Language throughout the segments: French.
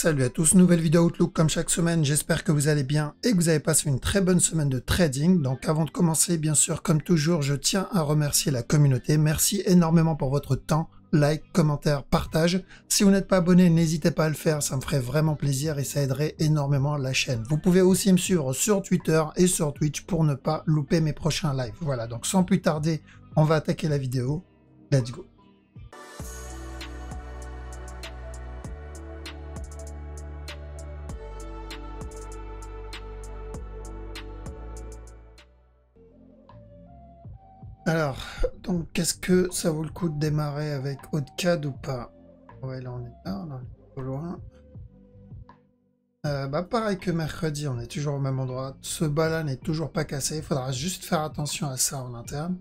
Salut à tous, nouvelle vidéo Outlook comme chaque semaine, j'espère que vous allez bien et que vous avez passé une très bonne semaine de trading. Donc avant de commencer, bien sûr, comme toujours, je tiens à remercier la communauté. Merci énormément pour votre temps, like, commentaire, partage. Si vous n'êtes pas abonné, n'hésitez pas à le faire, ça me ferait vraiment plaisir et ça aiderait énormément la chaîne. Vous pouvez aussi me suivre sur Twitter et sur Twitch pour ne pas louper mes prochains lives. Voilà, donc sans plus tarder, on va attaquer la vidéo. Let's go. Alors, donc, qu'est-ce que ça vaut le coup de démarrer avec Haut-de-Cad ou pas? Ouais, là, on est pas loin. Pareil que mercredi, on est toujours au même endroit. Ce bas-là n'est toujours pas cassé. Il faudra juste faire attention à ça en interne.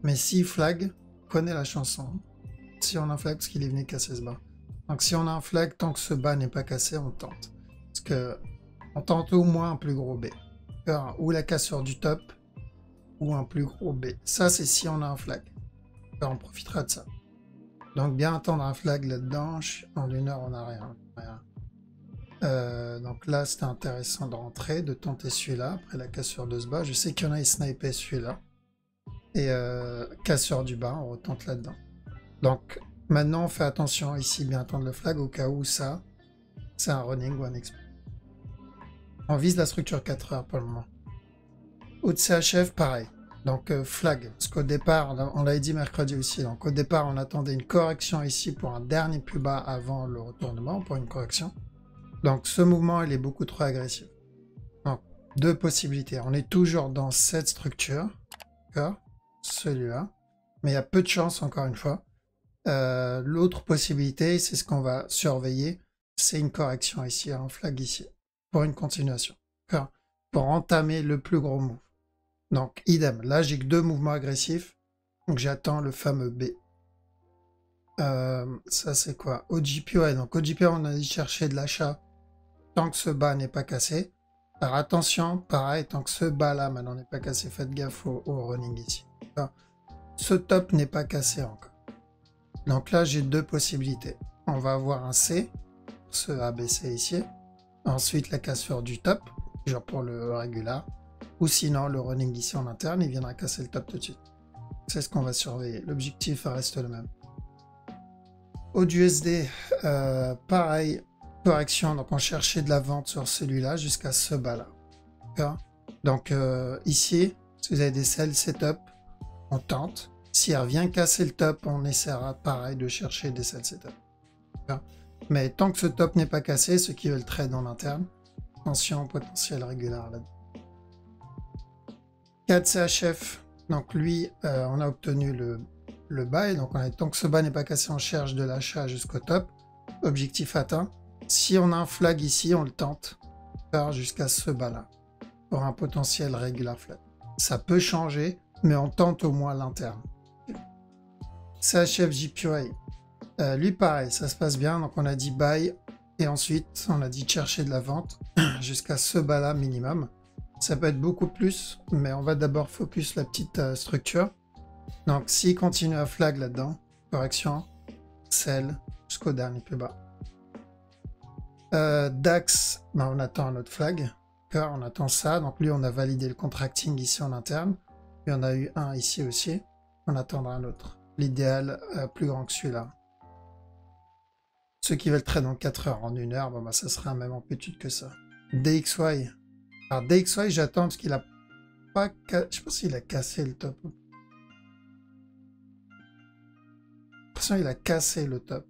Mais si flag, connaît la chanson. Si on a un flag, parce qu'il est venu casser ce bas. Donc, si on a un flag, tant que ce bas n'est pas cassé, on tente. Parce que on tente au moins un plus gros B. Ou la cassure du top, ou un plus gros B. Ça, c'est si on a un flag. Alors, on profitera de ça. Donc, bien attendre un flag là-dedans. En une heure, on n'a rien. Donc là, c'était intéressant de rentrer, de tenter celui-là, après la cassure de ce bas. Je sais qu'il y en a, ils snipaient celui-là. Et cassure du bas, on retente là-dedans. Donc, maintenant, on fait attention ici, bien attendre le flag, au cas où ça, c'est un running ou un expert. On vise la structure 4 heures pour le moment. Au de CHF, pareil. Donc flag, parce qu'au départ, on l'avait dit mercredi aussi, donc au départ on attendait une correction ici pour un dernier plus bas avant le retournement, pour une correction. Donc ce mouvement il est beaucoup trop agressif. Donc deux possibilités, on est toujours dans cette structure, d'accord, celui-là, mais il y a peu de chance encore une fois. L'autre possibilité, c'est ce qu'on va surveiller, c'est une correction ici, un flag ici, pour une continuation, d'accord, pour entamer le plus gros move. Donc, idem. Là, j'ai que deux mouvements agressifs. Donc, j'attends le fameux B. Ça, c'est quoi? OGPY. Donc, OGPY, on a dit chercher de l'achat tant que ce bas n'est pas cassé. Alors, attention, pareil, tant que ce bas-là, maintenant, n'est pas cassé, faites gaffe au running ici. Alors, ce top n'est pas cassé encore. Donc là, j'ai deux possibilités. On va avoir un C, ce ABC ici. Ensuite, la cassure du top, genre pour le régular. Ou sinon, le running ici en interne, il viendra casser le top tout de suite. C'est ce qu'on va surveiller. L'objectif reste le même. Au USD, pareil, correction. Donc, on cherchait de la vente sur celui-là jusqu'à ce bas-là. Donc, ici, si vous avez des sell setup, on tente. Si elle revient casser le top, on essaiera, pareil, de chercher des sell setup. Mais tant que ce top n'est pas cassé, ceux qui veulent trade en interne, attention au potentiel régular là-dedans. 4 CHF, donc lui, on a obtenu le bas, et donc tant que ce bas n'est pas cassé, on cherche de l'achat jusqu'au top. Objectif atteint. Si on a un flag ici, on le tente jusqu'à ce bas-là, pour un potentiel regular flag. Ça peut changer, mais on tente au moins l'interne. CHF JPY, lui pareil, ça se passe bien, donc on a dit buy, et ensuite on a dit chercher de la vente jusqu'à ce bas-là minimum. Ça peut être beaucoup plus, mais on va d'abord focus la petite structure. Donc, s'il continue à flag là-dedans, correction, sell, jusqu'au dernier plus bas. DAX, on attend un autre flag. On attend ça. Donc, lui, on a validé le contracting ici en interne. Il y en a eu un ici aussi. On attendra un autre. L'idéal, plus grand que celui-là. Ceux qui veulent trade en 4 heures, en 1 heure, ça sera même amplitude que ça. DXY. Alors DXY, j'attends parce qu'il a pas... Je sais pas s'il a cassé le top. J'ai l'impression qu'il a cassé le top.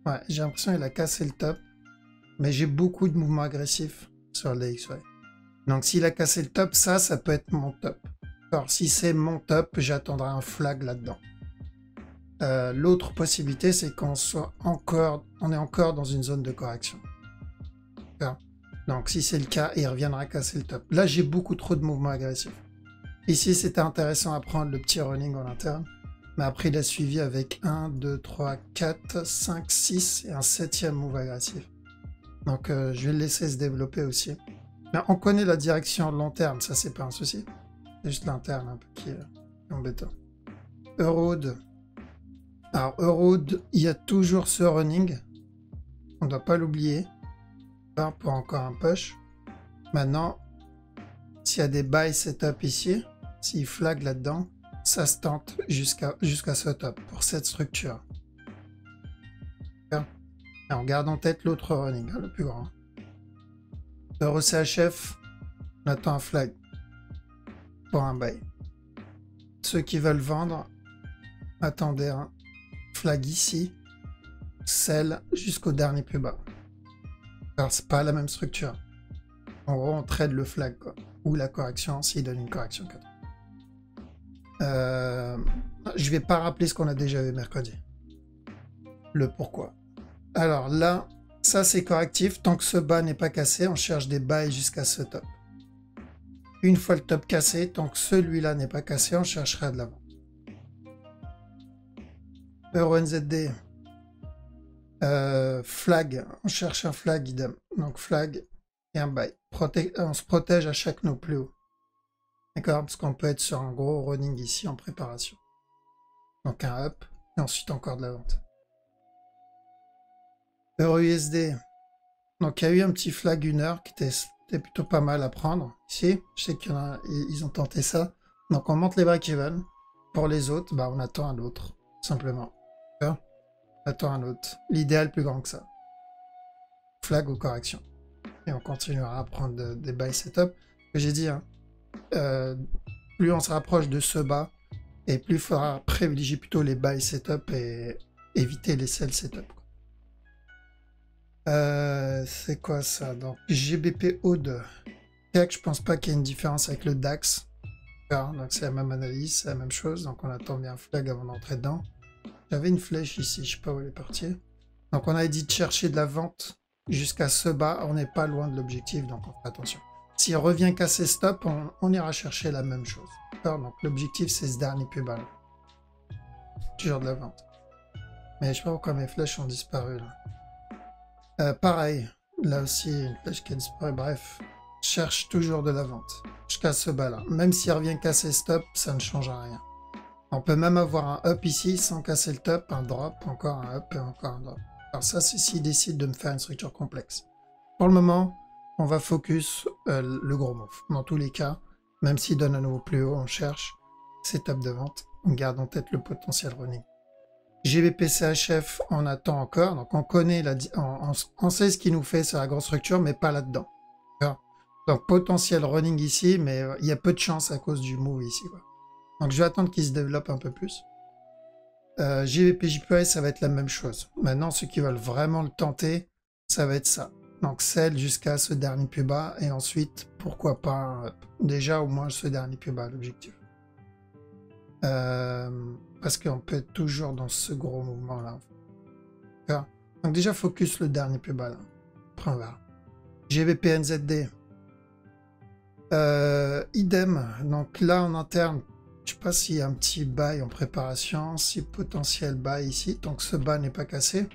Ouais, j'ai l'impression qu'il a cassé le top. Mais j'ai beaucoup de mouvements agressifs sur le DXY. Donc s'il a cassé le top, ça peut être mon top. Alors si c'est mon top, j'attendrai un flag là-dedans. L'autre possibilité, c'est qu'on soit encore... On est encore dans une zone de correction. Donc si c'est le cas, il reviendra casser le top. Là, j'ai beaucoup trop de mouvements agressifs. Ici, c'était intéressant à prendre le petit running en interne. Mais après, il a suivi avec 1, 2, 3, 4, 5, 6 et un 7e move agressif. Donc je vais le laisser se développer aussi. Mais on connaît la direction long terme, ça c'est pas un souci. C'est juste l'interne un peu qui est embêtant. Eurode. Alors Eurode, il y a toujours ce running. On ne doit pas l'oublier. Pour encore un push. Maintenant, s'il y a des buy setup ici, s'il flag là-dedans, ça se tente jusqu'à ce top pour cette structure. Et on garde en tête l'autre running, le plus grand. Euro CHF, on attend un flag pour un buy. Ceux qui veulent vendre, attendez un flag ici, sell jusqu'au dernier plus bas. Alors c'est pas la même structure. En gros, on trade le flag, quoi. Ou la correction, s'il donne une correction 4. Je vais pas rappeler ce qu'on a déjà vu mercredi. Le pourquoi. Alors là, ça c'est correctif. Tant que ce bas n'est pas cassé, on cherche des buys jusqu'à ce top. Une fois le top cassé, tant que celui-là n'est pas cassé, on cherchera de l'avant. Euro NZD. Flag, on cherche un flag idem. Donc flag et un buy. On se protège à chaque no plus haut. D'accord? Parce qu'on peut être sur un gros running ici en préparation. Donc un up et ensuite encore de la vente. Euro USD. Donc il y a eu un petit flag 1 heure qui était plutôt pas mal à prendre. Ici, je sais qu'il y en a, ils ont tenté ça. Donc on monte les break-even. Pour les autres, bah, on attend un autre, simplement. On attend un autre. L'idéal plus grand que ça. Flag ou correction. Et on continuera à prendre des buy setup. J'ai dit, hein, plus on se rapproche de ce bas, et plus il faudra privilégier plutôt les buy setup et éviter les sell setup. C'est quoi ça? Donc GBP Aude. Je pense pas qu'il y ait une différence avec le DAX. Donc c'est la même analyse, c'est la même chose. Donc on attend bien un flag avant d'entrer dedans. J'avais une flèche ici, je sais pas où elle est partie. Donc on avait dit de chercher de la vente jusqu'à ce bas. On n'est pas loin de l'objectif, donc on fait attention. S'il revient casser stop, on ira chercher la même chose. Donc l'objectif c'est ce dernier plus bas là. Toujours de la vente. Mais je sais pas pourquoi mes flèches ont disparu là. Pareil, là aussi une flèche qui a disparu. Bref, cherche toujours de la vente jusqu'à ce bas là. Même s'il revient casser stop, ça ne changera rien. On peut même avoir un up ici sans casser le top, un drop, encore un up et encore un drop. Alors ça, c'est s'il décide de me faire une structure complexe. Pour le moment, on va focus le gros move. Dans tous les cas, même s'il donne à nouveau plus haut, on cherche ces tops de vente. On garde en tête le potentiel running. GBP CHF, on attend encore. Donc on connaît, on sait ce qu'il nous fait sur la grosse structure, mais pas là-dedans. Donc potentiel running ici, mais il y a peu de chance à cause du move ici, quoi. Donc je vais attendre qu'il se développe un peu plus. JVP JPY, ça va être la même chose. Maintenant, ceux qui veulent vraiment le tenter, ça va être ça. Donc sell jusqu'à ce dernier plus bas et ensuite, pourquoi pas, déjà au moins ce dernier plus bas, l'objectif. Parce qu'on peut être toujours dans ce gros mouvement-là. Donc déjà, focus le dernier plus bas là. Après on verra. GBP NZD. Idem. Donc là, en interne, je sais pas s'il y a un petit buy en préparation, si potentiel buy ici, tant que ce bas n'est pas cassé,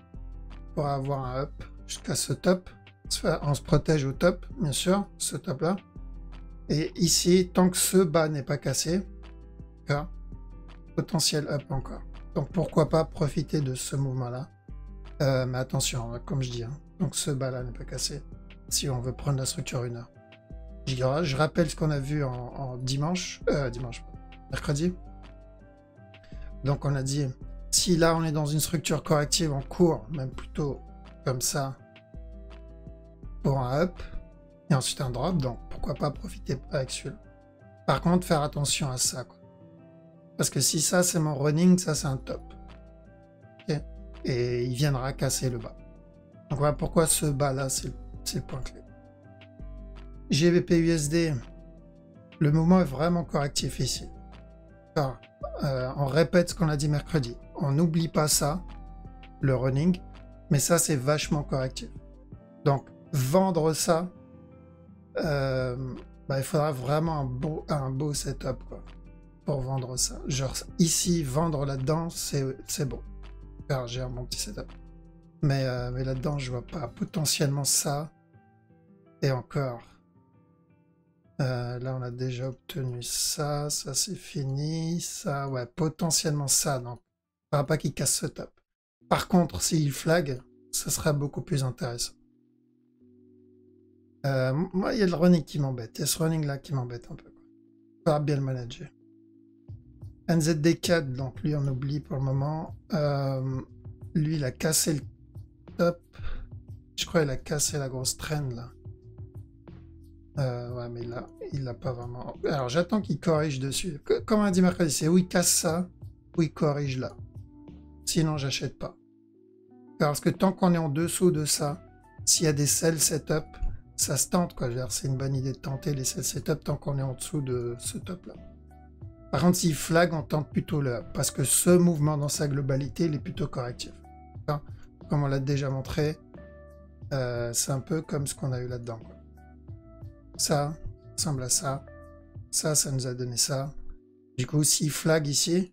pour avoir un up jusqu'à ce top. On se protège au top, bien sûr, ce top là. Et ici, tant que ce bas n'est pas cassé, potentiel up encore. Donc pourquoi pas profiter de ce mouvement là. Mais attention, comme je dis, hein, donc ce bas là n'est pas cassé. Si on veut prendre la structure 1 heure. Je rappelle ce qu'on a vu en mercredi. Donc on a dit, si là on est dans une structure corrective en cours, même plutôt comme ça, pour un up, et ensuite un drop, donc pourquoi pas profiter avec celui-là. Par contre, faire attention à ça, quoi. Parce que si ça c'est mon running, ça c'est un top. Okay, et il viendra casser le bas. Donc voilà pourquoi ce bas là, c'est le point clé. GBP USD, le mouvement est vraiment correctif ici. Alors, on répète ce qu'on a dit mercredi. On n'oublie pas ça, le running, mais ça c'est vachement correctif. Donc vendre ça, il faudra vraiment un beau setup, quoi, pour vendre ça. Genre ici, vendre là-dedans, c'est beau. Alors j'ai un bon petit setup. Mais là-dedans, je vois pas potentiellement ça. Et encore. Là, on a déjà obtenu ça. Ça, c'est fini. Ça, ouais, potentiellement ça. Donc, il ne faudra pas qu'il casse ce top. Par contre, s'il flag, ça sera beaucoup plus intéressant. Moi, il y a le running qui m'embête. Il y a ce running là qui m'embête un peu. Il faudra bien le manager. NZD4, donc lui on oublie pour le moment. Lui il a cassé le top. Je crois qu'il a cassé la grosse trend là. Ouais, mais là, il l'a pas vraiment. Alors j'attends qu'il corrige dessus. Comme on a dit mercredi, c'est où il casse ça, où il corrige là. Sinon, j'achète pas. Parce que tant qu'on est en dessous de ça, s'il y a des sell setup, ça se tente quoi. C'est une bonne idée de tenter les sell setup tant qu'on est en dessous de ce top là. Par contre, s'il flag, on tente plutôt le up. Parce que ce mouvement dans sa globalité, il est plutôt correctif. Enfin, comme on l'a déjà montré, c'est un peu comme ce qu'on a eu là-dedans. Ça ressemble à ça. Ça nous a donné ça. Du coup, s'il flag ici,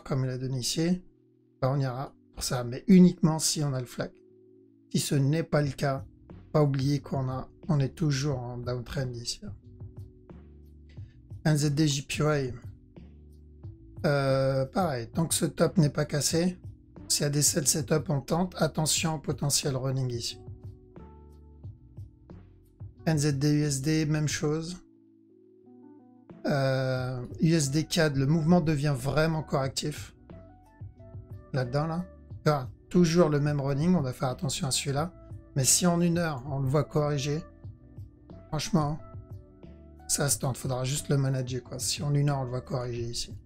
comme il a donné ici, ben on ira pour ça. Mais uniquement si on a le flag. Si ce n'est pas le cas, pas oublier on est toujours en downtrend ici. NZD JPY. Pareil, tant que ce top n'est pas cassé, s'il y a des sell setup, on tente. Attention au potentiel running ici. NZD USD, même chose. USD CAD, le mouvement devient vraiment correctif. Là-dedans, là. Enfin, toujours le même running, on va faire attention à celui-là. Mais si en une heure, on le voit corriger, franchement, ça se tente. Il faudra juste le manager, quoi. Si en une heure, on le voit corriger ici.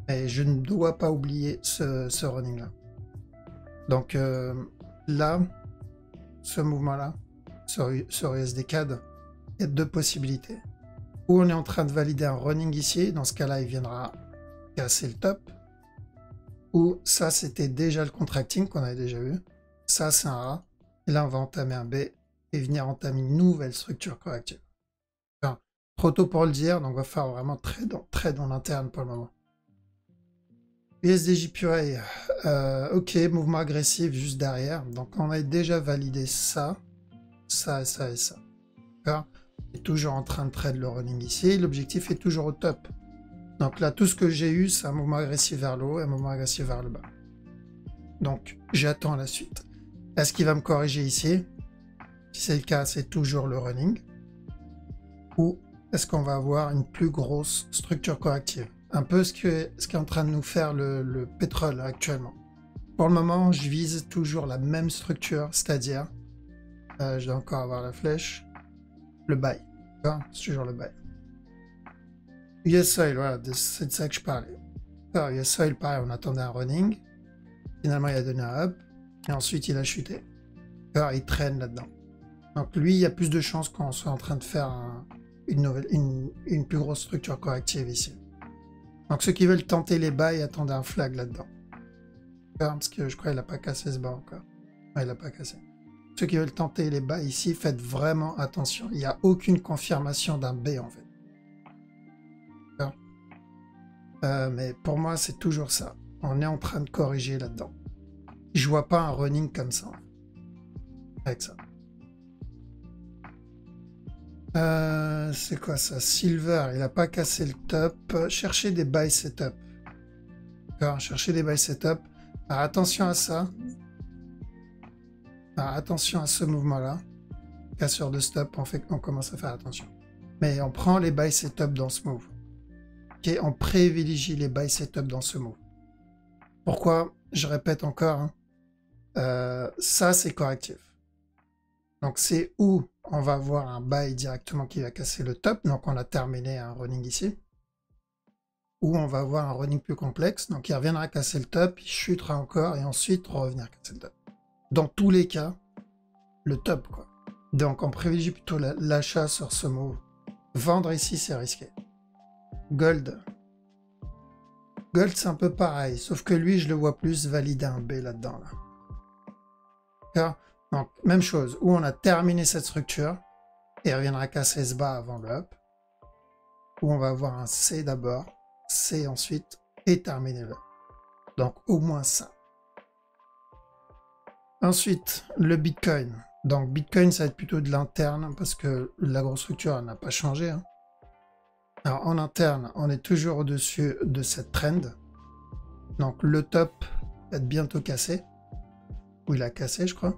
Et je ne dois pas oublier ce running-là. Donc là, ce mouvement-là, sur USD CAD, il y a deux possibilités. Ou on est en train de valider un running ici, dans ce cas-là, il viendra casser le top. Ou ça, c'était déjà le contracting qu'on avait déjà vu. Ça, c'est un A. Et là, on va entamer un B et venir entamer une nouvelle structure corrective. Enfin, trop tôt pour le dire, donc on va faire vraiment très dans l'interne pour le moment. USDJPY, ok, mouvement agressif juste derrière. Donc on a déjà validé ça, ça et ça et ça. D'accord ? On est toujours en train de trade le running ici. L'objectif est toujours au top. Donc là, tout ce que j'ai eu, c'est un mouvement agressif vers le haut et un mouvement agressif vers le bas. Donc j'attends la suite. Est-ce qu'il va me corriger ici? Si c'est le cas, c'est toujours le running. Ou est-ce qu'on va avoir une plus grosse structure corrective? Un peu ce qu'est en train de nous faire le pétrole actuellement. Pour le moment, je vise toujours la même structure, c'est-à-dire, je dois encore avoir la flèche, le buy. C'est toujours le buy. US Oil, voilà, c'est de ça que je parlais. Alors, US Oil, pareil, on attendait un running. Finalement, il a donné un up. Et ensuite, il a chuté. Alors, il traîne là-dedans. Donc, lui, il y a plus de chances qu'on soit en train de faire une plus grosse structure corrective ici. Donc ceux qui veulent tenter les buys, attendez un flag là-dedans. Parce que je crois qu'il n'a pas cassé ce bas encore. Ouais, il n'a pas cassé. Ceux qui veulent tenter les buys ici, faites vraiment attention. Il n'y a aucune confirmation d'un B en fait. Mais pour moi, c'est toujours ça. On est en train de corriger là-dedans. Je vois pas un running comme ça. Avec ça. C'est quoi ça? Silver, il a pas cassé le top. Cherchez des buy setup. D'accord, cherchez des buy setup. Alors, attention à ça. Alors, attention à ce mouvement-là. Cassure de stop, on commence à faire attention. Mais on prend les buy setup dans ce move. Ok, on privilégie les buy setup dans ce move. Pourquoi? Je répète encore. Ça, c'est correctif. Donc c'est où on va avoir un buy directement qui va casser le top, donc on a terminé un running ici, ou on va avoir un running plus complexe, donc il reviendra casser le top, il chutera encore et ensuite revenir casser le top. Dans tous les cas, le top quoi. Donc on privilégie plutôt l'achat sur ce move. Vendre ici c'est risqué. Gold. Gold c'est un peu pareil, sauf que lui je le vois plus valider un B là-dedans. D'accord ? Donc, même chose, où on a terminé cette structure, et reviendra casser ce bas avant le up, où on va avoir un C d'abord, C ensuite, et terminer le up. Donc, au moins ça. Ensuite, le Bitcoin. Donc, Bitcoin, ça va être plutôt de l'interne, parce que la grosse structure n'a pas changé. Hein. Alors, en interne, on est toujours au-dessus de cette trend. Donc, le top va être bientôt cassé. coup, il a cassé, je crois.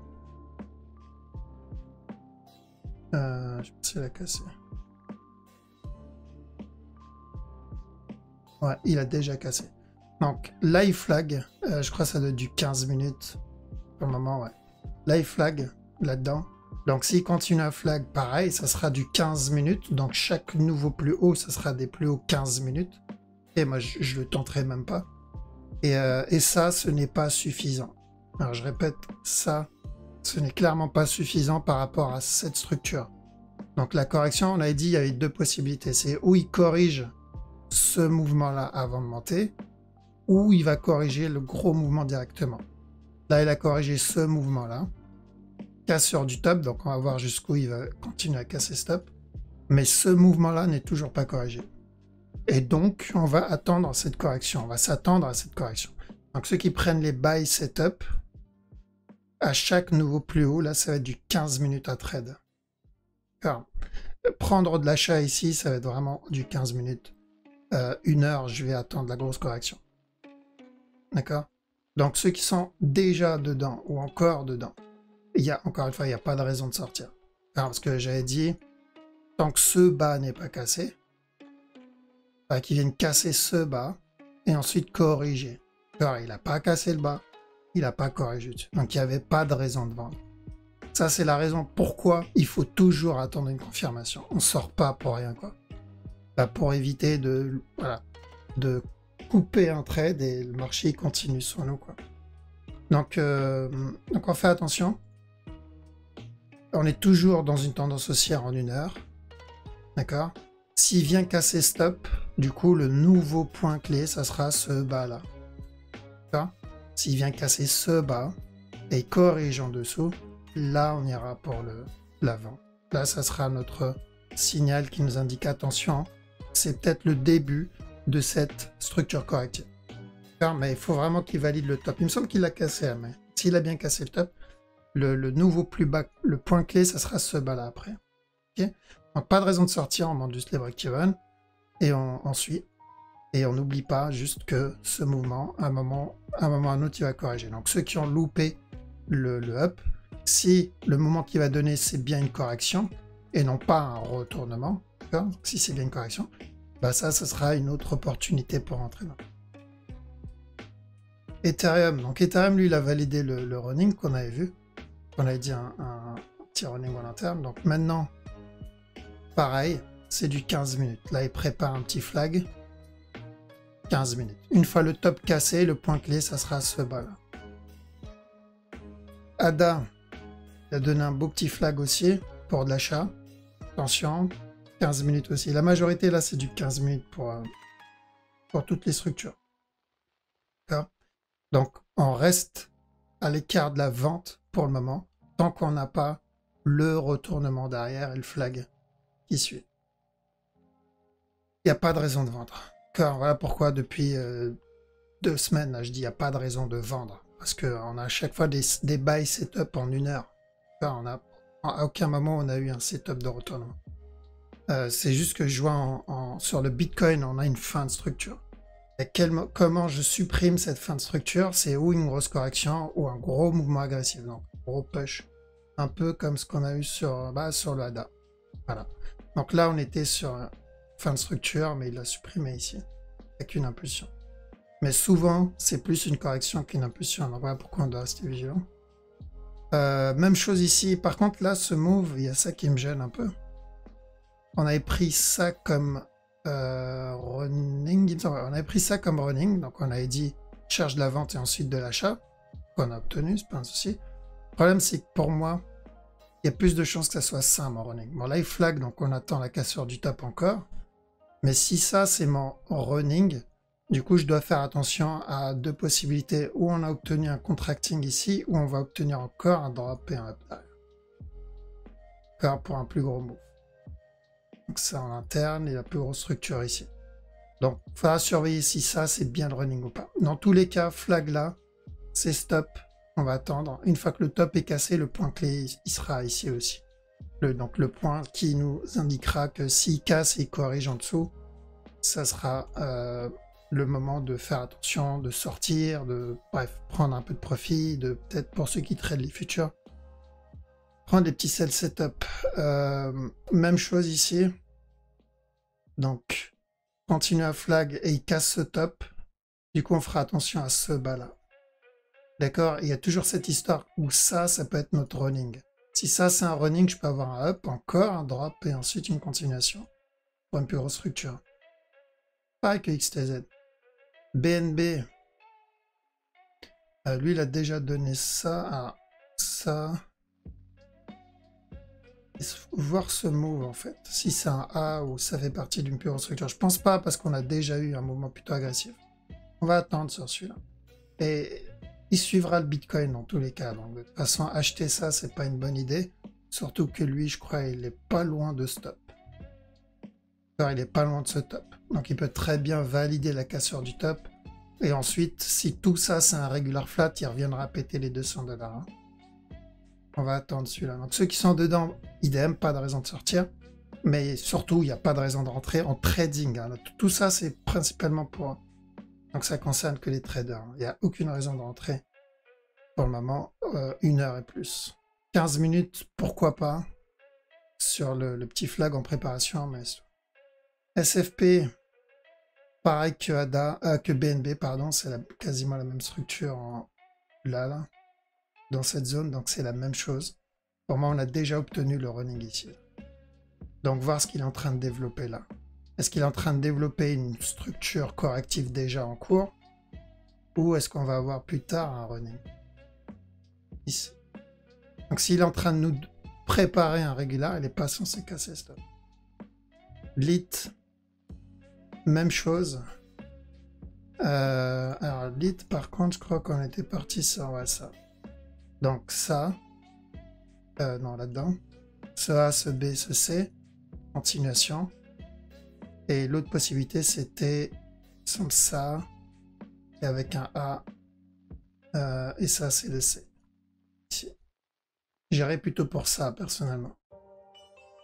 Je pense qu'il a cassé. Ouais, il a déjà cassé. Donc, là, il flag. Je crois que ça doit être du 15 minutes. Pour le moment, ouais. Là, il flag là-dedans. Donc, s'il continue à flag, pareil, ça sera du 15 minutes. Donc, chaque nouveau plus haut, ça sera des plus hauts 15 minutes. Et moi, je le tenterai même pas. Et ça, ce n'est pas suffisant. Alors, je répète, ça, ce n'est clairement pas suffisant par rapport à cette structure. Donc, la correction, on avait dit, il y avait deux possibilités. C'est où il corrige ce mouvement-là avant de monter, ou il va corriger le gros mouvement directement. Là, il a corrigé ce mouvement-là. Cassure du top, donc on va voir jusqu'où il va continuer à casser stop. Mais ce mouvement-là n'est toujours pas corrigé. Et donc, on va attendre cette correction. On va s'attendre à cette correction. Donc, ceux qui prennent les buy setup, à chaque nouveau plus haut, là, ça va être du 15 minutes à trade. Alors, prendre de l'achat ici, ça va être vraiment du 15 minutes. 1 heure, je vais attendre la grosse correction. D'accord? Donc, ceux qui sont déjà dedans ou encore dedans, encore une fois, il n'y a pas de raison de sortir. Alors, parce que j'avais dit, tant que ce bas n'est pas cassé, qu'ils viennent casser ce bas et ensuite corriger. Alors, il n'a pas cassé le bas, il n'a pas corrigé dessus. Donc, il n'y avait pas de raison de vendre. Ça, c'est la raison pourquoi il faut toujours attendre une confirmation. On ne sort pas pour rien, quoi. Pour éviter de couper un trade et le marché continue sur nous, quoi. Donc on fait attention. On est toujours dans une tendance haussière en 1 heure. D'accord? S'il vient casser stop, du coup, le nouveau point clé, ça sera ce bas-là. D'accord? S'il vient casser ce bas et corrige en dessous, là, on ira pour la vente. Là, ça sera notre signal qui nous indique attention. C'est peut-être le début de cette structure corrective. Mais il faut vraiment qu'il valide le top. Il me semble qu'il l'a cassé, mais s'il a bien cassé le top, le nouveau plus bas, le point clé, ça sera ce bas-là après. Okay, donc pas de raison de sortir, on monte juste les break-even et on suit. Et on n'oublie pas juste que ce mouvement, à un moment ou à un autre, il va corriger. Donc ceux qui ont loupé le up, si le moment qu'il va donner, c'est bien une correction et non pas un retournement, si c'est bien une correction, bah ça sera une autre opportunité pour rentrer dans. Ethereum. Donc Ethereum, lui, il a validé le running qu'on avait vu. On avait dit un petit running à long terme. Donc maintenant, pareil, c'est du 15 minutes. Là, il prépare un petit flag. 15 minutes. Une fois le top cassé, le point clé, ça sera ce bas-là. ADA, il a donné un beau petit flag aussi pour de l'achat. Attention, 15 minutes aussi. La majorité, là, c'est du 15 minutes pour toutes les structures. D'accord? Donc, on reste à l'écart de la vente pour le moment, tant qu'on n'a pas le retournement derrière et le flag qui suit. Il n'y a pas de raison de vendre. Car voilà pourquoi depuis 2 semaines, là, je dis il n'y a pas de raison de vendre. Parce qu'on a à chaque fois des buy setup en 1 heure. Car à aucun moment on a eu un setup de retournement. C'est juste que je vois sur le Bitcoin, on a une fin de structure. Et comment je supprime cette fin de structure? C'est ou une grosse correction ou un gros mouvement agressif. Donc, gros push. Un peu comme ce qu'on a eu sur le ADA. Voilà. Donc là, on était sur fin de structure, mais il l'a supprimé ici. Avec une impulsion. Mais souvent, c'est plus une correction qu'une impulsion. Donc voilà pourquoi on doit rester vigilant. Même chose ici. Par contre, là, ce move, il y a ça qui me gêne un peu. On avait pris ça comme running. On avait pris ça comme running. Donc on avait dit charge de la vente et ensuite de l'achat. Qu'on a obtenu, c'est pas un souci. Le problème, c'est que pour moi, il y a plus de chances que ça soit ça, mon running. Bon, là, il flag, donc on attend la cassure du top encore. Mais si ça, c'est mon running, du coup, je dois faire attention à 2 possibilités. Où on a obtenu un contracting ici, ou on va obtenir encore un drop et un up derrière. Encore pour un plus gros move. Donc ça en interne et la plus grosse structure ici. Donc, il faudra surveiller si ça, c'est bien le running ou pas. Dans tous les cas, flag là, c'est stop. On va attendre. Une fois que le top est cassé, le point clé, il sera ici aussi. Donc le point qui nous indiquera que s'il casse et il corrige en dessous, ça sera le moment de faire attention, de sortir, de bref, prendre un peu de profit, de peut-être pour ceux qui traitent les futurs, prendre des petits sell setup. Même chose ici. Donc, continue à flag et il casse ce top. Du coup, on fera attention à ce bas-là. D'accord? Il y a toujours cette histoire où ça peut être notre running. Si ça, c'est un running, je peux avoir un up, encore un drop et ensuite une continuation pour une plus grosse structure. Pareil que XTZ. BNB. Lui, il a déjà donné ça à ça. Il faut voir ce move, en fait. Si c'est un A ou ça fait partie d'une plus grosse structure. Je pense pas parce qu'on a déjà eu un mouvement plutôt agressif. On va attendre sur celui-là. Et il suivra le Bitcoin dans tous les cas. Donc, de toute façon, acheter ça, c'est pas une bonne idée. Surtout que lui, je crois, il est pas loin de stop. Alors, il est pas loin de ce top. Donc, il peut très bien valider la cassure du top. Et ensuite, si tout ça, c'est un regular flat, il reviendra péter les 200 $. Hein. On va attendre celui-là. Donc, ceux qui sont dedans, idem, pas de raison de sortir. Mais surtout, il n'y a pas de raison de rentrer en trading. Hein. Tout ça, c'est principalement pour... Donc ça concerne que les traders. Il n'y a aucune raison de rentrer pour le moment. 1 heure et plus. 15 minutes, pourquoi pas. Sur le petit flag en préparation. Mais... SFP, pareil que ADA, que BNB, pardon. C'est quasiment la même structure là, dans cette zone. Donc c'est la même chose. Pour moi, on a déjà obtenu le running ici. Donc voir ce qu'il est en train de développer là. Est-ce qu'il est en train de développer une structure corrective déjà en cours? Ou est-ce qu'on va avoir plus tard un running? Ici. Donc s'il est en train de nous préparer un régular, il n'est pas censé casser stop. Lit, même chose. Alors Lit, par contre, je crois qu'on était parti sur ça. Donc ça, non là-dedans. Ce A, ce B, ce C, continuation. Et l'autre possibilité, c'était ça, et avec un A, et ça, c'est le C. J'irais plutôt pour ça, personnellement.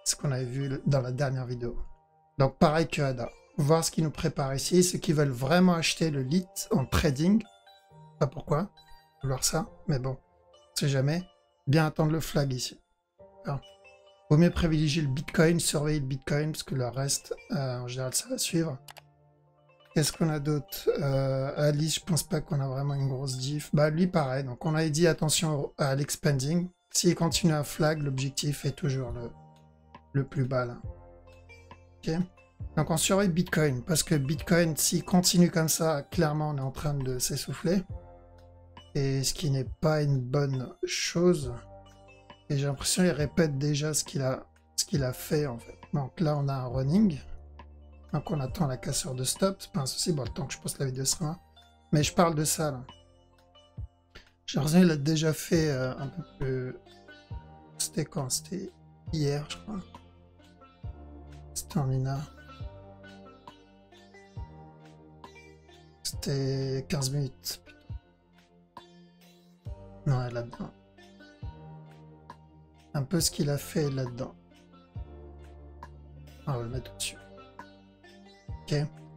Ce qu'on avait vu dans la dernière vidéo. Donc, pareil que ADA. Voir ce qu'ils nous préparent ici. Ceux qui veulent vraiment acheter le lit en trading. Pas pourquoi. Vouloir ça. Mais bon, on sait jamais. Bien attendre le flag ici. Alors, vaut mieux privilégier le Bitcoin, surveiller le Bitcoin, parce que le reste, en général, ça va suivre. Qu'est-ce qu'on a d'autre? Alice, je pense pas qu'on a vraiment une grosse diff. Bah, lui, pareil. Donc, on avait dit attention à l'expanding. S'il continue à flag, l'objectif est toujours le plus bas, là. Ok. Donc, on surveille Bitcoin, parce que Bitcoin, s'il continue comme ça, clairement, on est en train de s'essouffler. Et ce qui n'est pas une bonne chose. Et j'ai l'impression qu'il répète déjà ce qu'il a fait, en fait. Donc là, on a un running. Donc on attend la cassure de stop. C'est pas un souci. Bon, le temps que je poste la vidéo sera là. Mais je parle de ça, là. J'ai l'impression qu'il a déjà fait un peu plus... C'était quand? C'était hier, je crois. C'était en Lina. C'était 15 minutes. Non, là-dedans. Un peu ce qu'il a fait là-dedans. On va le mettre au-dessus. Ok.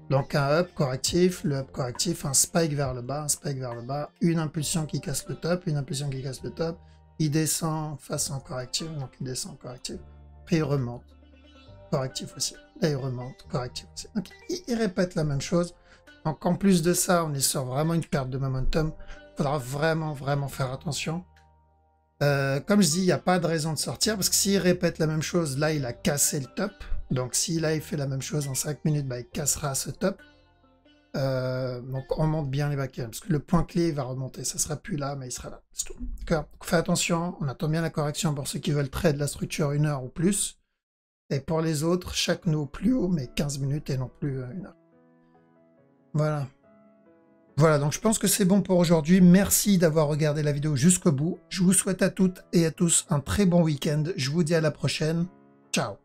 Donc un up correctif, le up correctif, un spike vers le bas, une impulsion qui casse le top, une impulsion qui casse le top. Il descend façon corrective, donc il descend correctif. Puis il remonte. Correctif aussi. Là il remonte, correctif aussi. Donc il répète la même chose. Donc en plus de ça, on est sur vraiment une perte de momentum. Il faudra vraiment faire attention. Comme je dis, il n'y a pas de raison de sortir parce que s'il répète la même chose, là il a cassé le top. Donc si là il fait la même chose en 5 minutes, bah, il cassera ce top. Donc on monte bien les backends parce que le point clé il va remonter. Ça sera plus là, mais il sera là. C'est tout. D'accord. Donc fais attention, on attend bien la correction pour ceux qui veulent trade la structure 1 heure ou plus. Et pour les autres, chaque nœud plus haut, mais 15 minutes et non plus 1 heure. Voilà. Voilà, donc je pense que c'est bon pour aujourd'hui. Merci d'avoir regardé la vidéo jusqu'au bout. Je vous souhaite à toutes et à tous un très bon week-end. Je vous dis à la prochaine. Ciao.